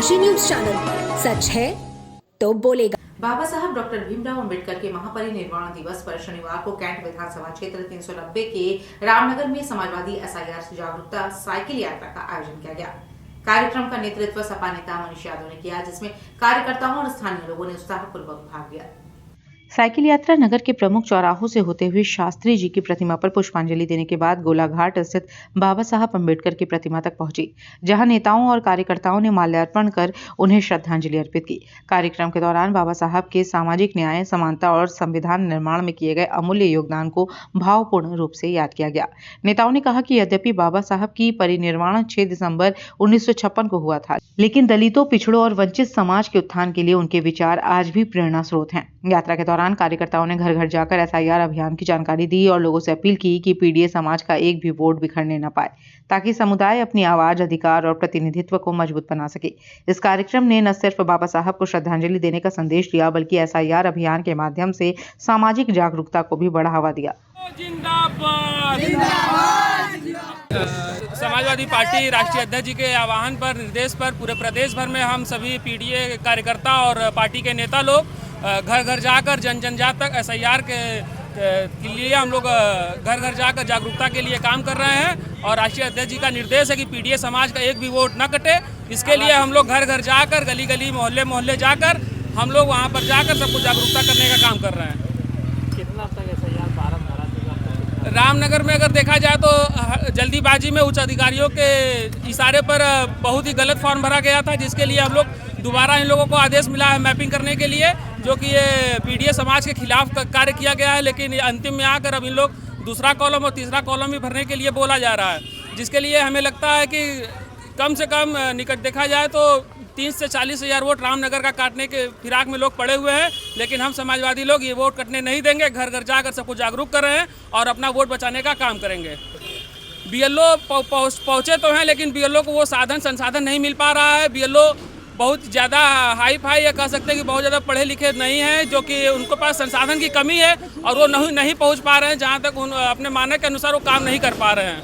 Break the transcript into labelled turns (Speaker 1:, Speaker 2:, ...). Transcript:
Speaker 1: Kashi news channel, सच है तो बोलेगा।
Speaker 2: बाबा साहब डॉक्टर भीमराव अंबेडकर के महापरिनिर्वाण दिवस पर शनिवार को कैंट विधानसभा क्षेत्र 390 के रामनगर में समाजवादी एसआईआर जागरूकता साइकिल यात्रा का आयोजन किया गया। कार्यक्रम का नेतृत्व सपा नेता मनीष यादव ने किया, जिसमें कार्यकर्ताओं और स्थानीय लोगों ने उत्साहपूर्वक भाग लिया।
Speaker 3: साइकिल यात्रा नगर के प्रमुख चौराहों से होते हुए शास्त्री जी की प्रतिमा पर पुष्पांजलि देने के बाद गोलाघाट स्थित बाबा साहब अम्बेडकर की प्रतिमा तक पहुंची, जहां नेताओं और कार्यकर्ताओं ने माल्यार्पण कर उन्हें श्रद्धांजलि अर्पित की। कार्यक्रम के दौरान बाबा साहब के सामाजिक न्याय, समानता और संविधान निर्माण में किए गए अमूल्य योगदान को भावपूर्ण रूप से याद किया गया। नेताओं ने कहा कि यद्यपि बाबा साहब की परिनिर्वाण 6 दिसंबर 1956 को हुआ था, लेकिन दलितों, पिछड़ों और वंचित समाज के उत्थान के लिए उनके विचार आज भी प्रेरणा स्रोत हैं। यात्रा के दौरान कार्यकर्ताओं ने घर घर जाकर एसआईआर अभियान की जानकारी दी और लोगों से अपील की कि पीडीए समाज का एक भी वोट बिखरने न पाए, ताकि समुदाय अपनी आवाज, अधिकार और प्रतिनिधित्व को मजबूत बना सके। इस कार्यक्रम ने न सिर्फ बाबा साहब को श्रद्धांजलि देने का संदेश दिया, बल्कि एसआईआर अभियान के माध्यम से सामाजिक जागरूकता को भी बढ़ावा दिया।
Speaker 4: समाजवादी पार्टी राष्ट्रीय अध्यक्ष जी के आह्वान पर, निर्देश पर पूरे प्रदेश भर में हम सभी पीडीए कार्यकर्ता और पार्टी के नेता लोग घर घर जाकर जन जात तक एसआईआर के लिए हम लोग घर घर जाकर जागरूकता के लिए काम कर रहे हैं। और राष्ट्रीय अध्यक्ष जी का निर्देश है कि पीडीए समाज का एक भी वोट न कटे। इसके लिए हम लोग घर घर जाकर, गली गली, मोहल्ले मोहल्ले जाकर हम लोग वहाँ पर जाकर सबको जागरूकता करने का काम कर रहे हैं।
Speaker 5: कितना तक एसआईआर फार्म भरा?
Speaker 4: रामनगर में अगर देखा जाए तो जल्दीबाजी में उच्च अधिकारियों के इशारे पर बहुत ही गलत फॉर्म भरा गया था, जिसके लिए हम लोग दोबारा इन लोगों को आदेश मिला है मैपिंग करने के लिए, जो कि ये पीडीए समाज के खिलाफ कार्य किया गया है। लेकिन अंतिम में आकर अब इन लोग दूसरा कॉलम और तीसरा कॉलम भी भरने के लिए बोला जा रहा है, जिसके लिए हमें लगता है कि कम से कम निकट देखा जाए तो 30 से 40 हज़ार वोट रामनगर का काटने के फिराक में लोग पड़े हुए हैं। लेकिन हम समाजवादी लोग ये वोट कटने नहीं देंगे। घर घर जाकर सबको जागरूक कर रहे हैं और अपना वोट बचाने का काम करेंगे। बीएलओ पहुँचे तो हैं, लेकिन बीएलओ को वो साधन संसाधन नहीं मिल पा रहा है। बीएलओ बहुत ज़्यादा हाई फाई या कह सकते हैं कि बहुत ज़्यादा पढ़े लिखे नहीं हैं, जो कि उनके पास संसाधन की कमी है और वो नहीं पहुँच पा रहे हैं। जहाँ तक अपने मानक के अनुसार वो काम नहीं कर पा रहे हैं।